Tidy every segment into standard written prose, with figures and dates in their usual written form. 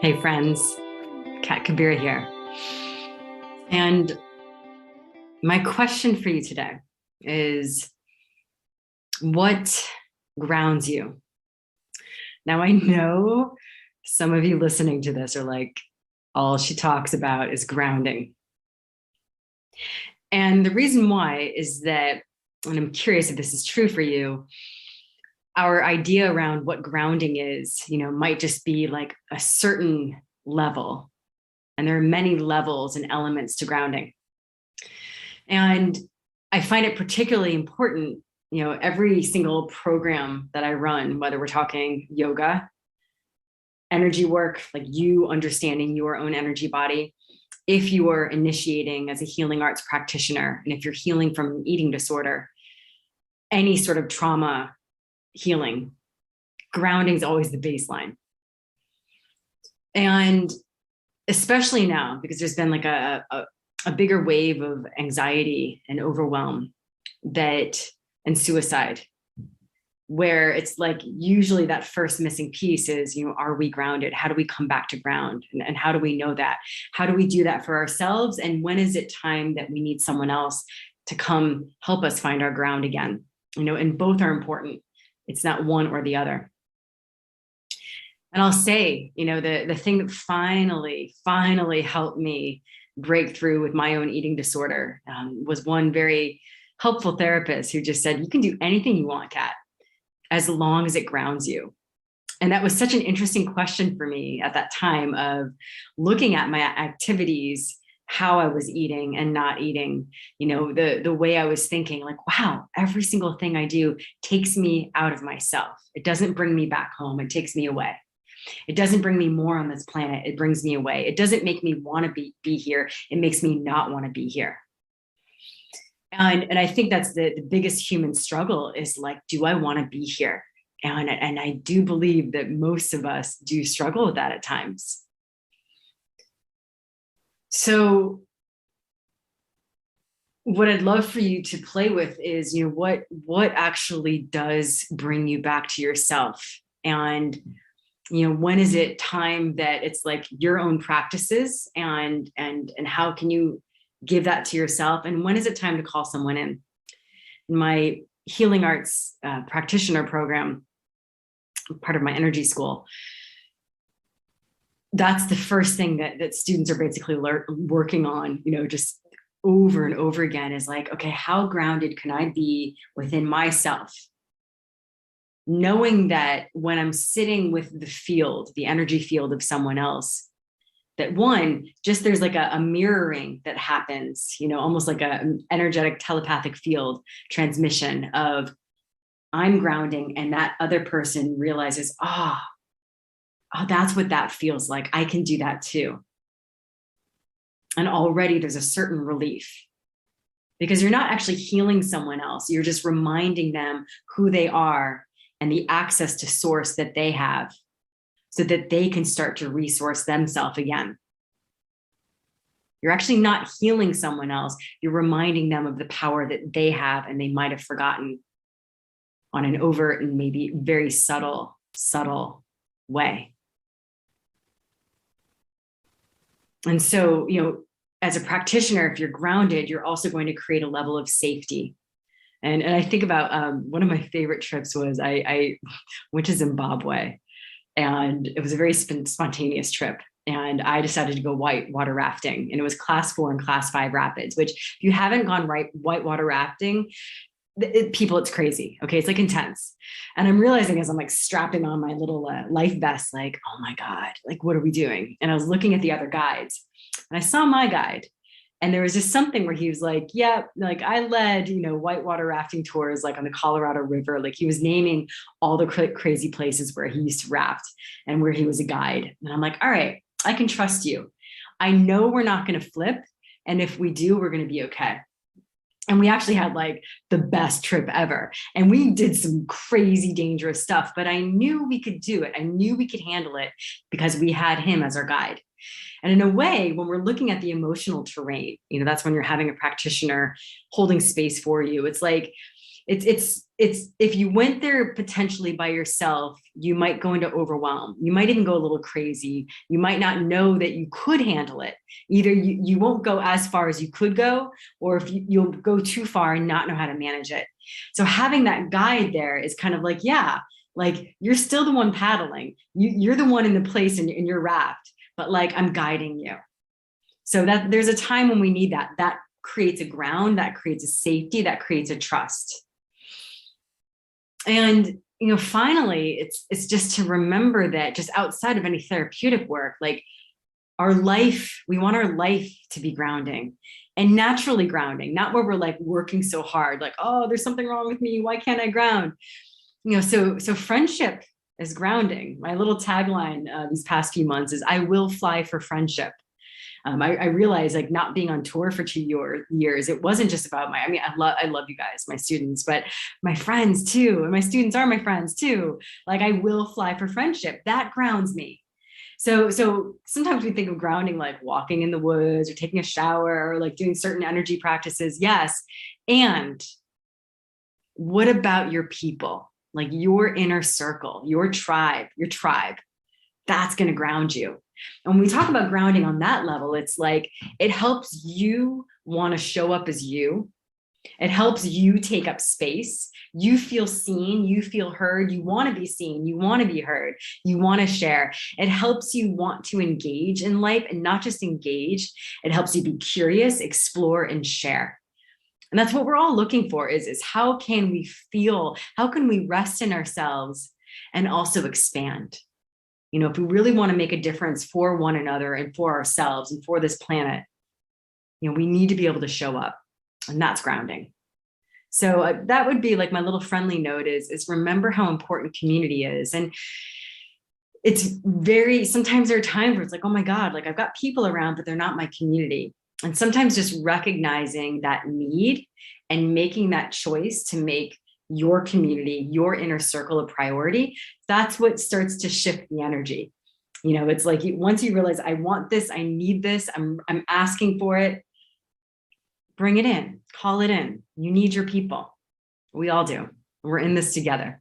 Hey friends, Kat Kabira here. And my question for you today is what grounds you? Now, I know some of you listening to this are like, all she talks about is grounding. And the reason why is that, and I'm curious if this is true for you, our idea around what grounding is, might just be like a certain level. And there are many levels and elements to grounding. And I find it particularly important, every single program that I run, whether we're talking yoga, energy work, like you understanding your own energy body, if you are initiating as a healing arts practitioner, and if you're healing from an eating disorder, any sort of trauma healing, grounding is always the baseline. And especially now, because there's been like a bigger wave of anxiety and overwhelm and suicide, where it's like usually that first missing piece is, are we grounded? How do we come back to ground? And how do we know that? How do we do that for ourselves? And when is it time that we need someone else to come help us find our ground again? And both are important. It's not one or the other. And I'll say, the thing that finally helped me break through with my own eating disorder was one very helpful therapist who just said, you can do anything you want, Kat, as long as it grounds you. And that was such an interesting question for me at that time of looking at my activities, how I was eating and not eating, the way I was thinking, like, wow, every single thing I do takes me out of myself. It doesn't bring me back home. It takes me away. It doesn't bring me more on this planet. It brings me away. It doesn't make me want to be here. It makes me not want to be here. And I think that's the biggest human struggle is like, do I want to be here? And I do believe that most of us do struggle with that at times. So what I'd love for you to play with is, what actually does bring you back to yourself? And when is it time that it's like your own practices and how can you give that to yourself? And when is it time to call someone in? In my healing arts practitioner program, part of my energy school, that's the first thing that students are basically working on, just over and over again is like, okay, how grounded can I be within myself? Knowing that when I'm sitting with the energy field of someone else, that there's like a mirroring that happens, almost like an energetic telepathic field transmission of I'm grounding and that other person realizes, oh, that's what that feels like. I can do that too. And already there's a certain relief because you're not actually healing someone else. You're just reminding them who they are and the access to source that they have so that they can start to resource themselves again. You're actually not healing someone else. You're reminding them of the power that they have and they might have forgotten on an overt and maybe very subtle way. And so, as a practitioner, if you're grounded, you're also going to create a level of safety. And I think about one of my favorite trips was I went to Zimbabwe, and it was a very spontaneous trip. And I decided to go whitewater rafting, and it was class 4 and class 5 rapids, which if you haven't gone whitewater rafting, it's crazy. Okay. It's like intense. And I'm realizing as I'm like strapping on my little life vest, like, oh my God, like, what are we doing? And I was looking at the other guides and I saw my guide. And there was just something where he was like, yeah, like I led, whitewater rafting tours, like on the Colorado River. Like he was naming all the crazy places where he used to raft and where he was a guide. And I'm like, all right, I can trust you. I know we're not going to flip. And if we do, we're going to be okay. And we actually had like the best trip ever. And we did some crazy dangerous stuff, but I knew we could do it. I knew we could handle it because we had him as our guide. And in a way, when we're looking at the emotional terrain, that's when you're having a practitioner holding space for you. It's like It's if you went there potentially by yourself, you might go into overwhelm. You might even go a little crazy. You might not know that you could handle it. Either you won't go as far as you could go, or if you'll go too far and not know how to manage it. So having that guide there is kind of like, yeah, like you're still the one paddling. You're the one in the place in your raft, but like I'm guiding you. So that there's a time when we need that. That creates a ground, that creates a safety, that creates a trust. And finally, it's just to remember that just outside of any therapeutic work, like our life, we want our life to be grounding and naturally grounding, not where we're like working so hard, like, oh, there's something wrong with me. Why can't I ground? So friendship is grounding. My little tagline these past few months is I will fly for friendship. I realized like not being on tour for 2 years, it wasn't just about I love you guys, my students, but my friends too. And my students are my friends too. Like I will fly for friendship. That grounds me. So sometimes we think of grounding like walking in the woods or taking a shower or like doing certain energy practices. Yes. And what about your people? Like your inner circle, your tribe, that's going to ground you. And when we talk about grounding on that level, it's like it helps you want to show up as you. It helps you take up space. You feel seen, you feel heard, you want to be seen, you want to be heard, you want to share. It helps you want to engage in life and not just engage. It helps you be curious, explore, and share. And that's what we're all looking for is how can we feel, how can we rest in ourselves and also expand? If we really want to make a difference for one another and for ourselves and for this planet, we need to be able to show up, and that's grounding. So that would be like my little friendly note is remember how important community is. And sometimes there are times where it's like, oh my God, like I've got people around, but they're not my community. And sometimes just recognizing that need and making that choice to make your community, your inner circle a priority, that's what starts to shift the energy. It's like once you realize I want this, I need this, I'm asking for it, bring it in, call it in. You need your people. We all do. We're in this together.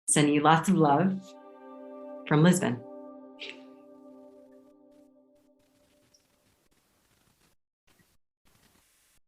Sending you lots of love from Lisbon.